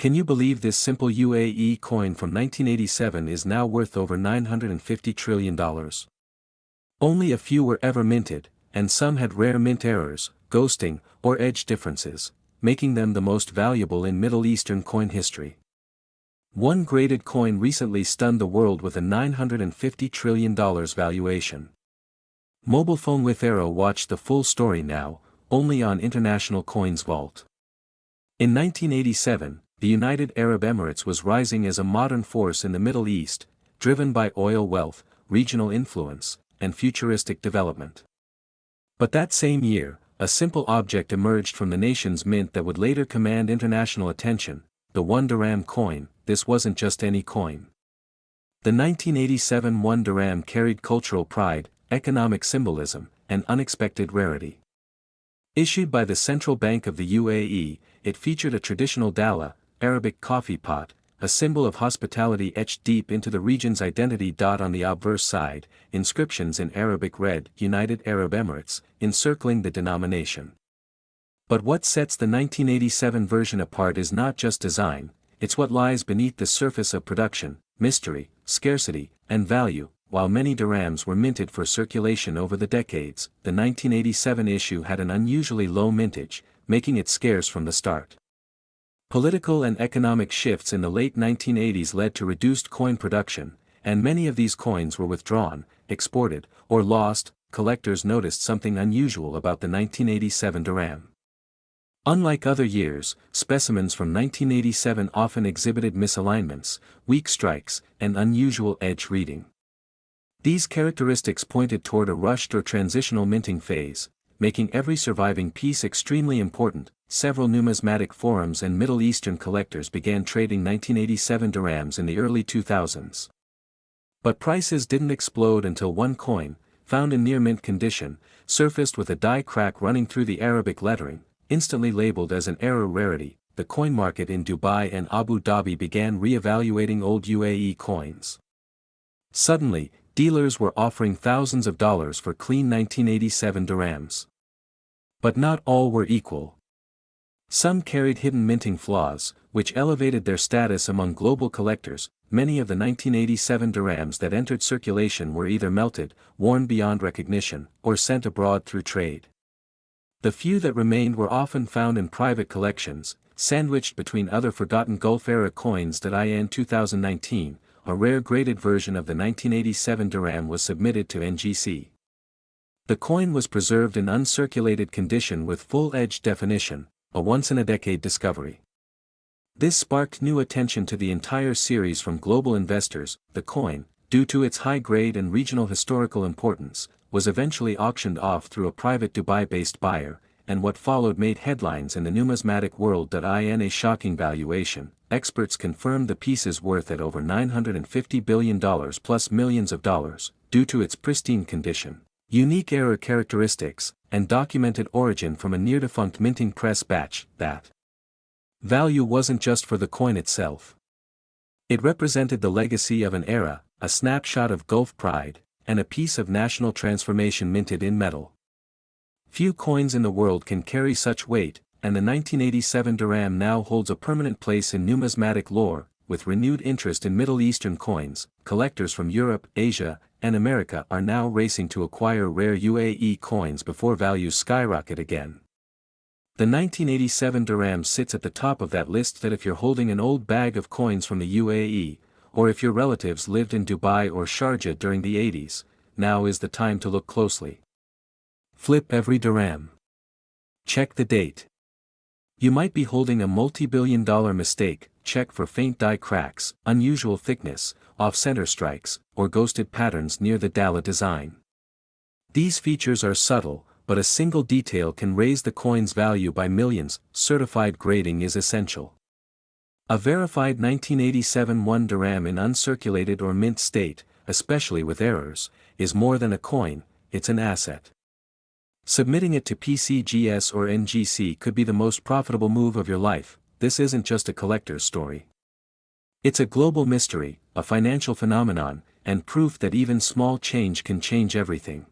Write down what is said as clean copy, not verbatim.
Can you believe this simple UAE coin from 1987 is now worth over $950 trillion? Only a few were ever minted, and some had rare mint errors, ghosting, or edge differences, making them the most valuable in Middle Eastern coin history. One graded coin recently stunned the world with a $950 trillion valuation. Mobile phone Withero watched the full story now, only on International Coins Vault. In 1987, the United Arab Emirates was rising as a modern force in the Middle East, driven by oil wealth, regional influence, and futuristic development. But that same year, a simple object emerged from the nation's mint that would later command international attention, the 1 Dirham coin. This wasn't just any coin. The 1987 1 Dirham carried cultural pride, economic symbolism, and unexpected rarity. Issued by the Central Bank of the UAE, it featured a traditional dala, Arabic coffee pot, a symbol of hospitality etched deep into the region's identity. On the obverse side, inscriptions in Arabic read United Arab Emirates, encircling the denomination. But what sets the 1987 version apart is not just design, it's what lies beneath the surface of production, mystery, scarcity, and value. While many dirhams were minted for circulation over the decades, the 1987 issue had an unusually low mintage, making it scarce from the start. Political and economic shifts in the late 1980s led to reduced coin production, and many of these coins were withdrawn, exported, or lost. Collectors noticed something unusual about the 1987 dirham. Unlike other years, specimens from 1987 often exhibited misalignments, weak strikes, and unusual edge reading. These characteristics pointed toward a rushed or transitional minting phase, making every surviving piece extremely important. Several numismatic forums and Middle Eastern collectors began trading 1987 dirhams in the early 2000s. But prices didn't explode until one coin, found in near-mint condition, surfaced with a die crack running through the Arabic lettering, instantly labeled as an error rarity. The coin market in Dubai and Abu Dhabi began re-evaluating old UAE coins. Suddenly, dealers were offering thousands of dollars for clean 1987 dirhams. But not all were equal. Some carried hidden minting flaws, which elevated their status among global collectors. Many of the 1987 dirhams that entered circulation were either melted, worn beyond recognition, or sent abroad through trade. The few that remained were often found in private collections, sandwiched between other forgotten Gulf-era coins. In 2019, a rare graded version of the 1987 dirham was submitted to NGC. The coin was preserved in uncirculated condition with full edge definition, a once-in-a-decade discovery. This sparked new attention to the entire series from global investors. The coin, due to its high grade and regional historical importance, was eventually auctioned off through a private Dubai-based buyer, and what followed made headlines in the numismatic world. In a shocking valuation, experts confirmed the piece's worth at over $950 billion plus millions of dollars, due to its pristine condition, unique error characteristics, and documented origin from a near-defunct minting press batch. That value wasn't just for the coin itself. It represented the legacy of an era, a snapshot of Gulf pride, and a piece of national transformation minted in metal. Few coins in the world can carry such weight, and the 1987 dirham now holds a permanent place in numismatic lore. With renewed interest in Middle Eastern coins, collectors from Europe, Asia, and America are now racing to acquire rare UAE coins before values skyrocket again. The 1987 dirham sits at the top of that list. That if you're holding an old bag of coins from the UAE, or if your relatives lived in Dubai or Sharjah during the 80s, now is the time to look closely. Flip every dirham. Check the date. You might be holding a multi-billion-dollar mistake. Check for faint die cracks, unusual thickness, off-center strikes, or ghosted patterns near the dala design. These features are subtle, but a single detail can raise the coin's value by millions. Certified grading is essential. A verified 1987 1 dirham in uncirculated or mint state, especially with errors, is more than a coin, it's an asset. Submitting it to PCGS or NGC could be the most profitable move of your life. This isn't just a collector's story. It's a global mystery, a financial phenomenon, and proof that even small change can change everything.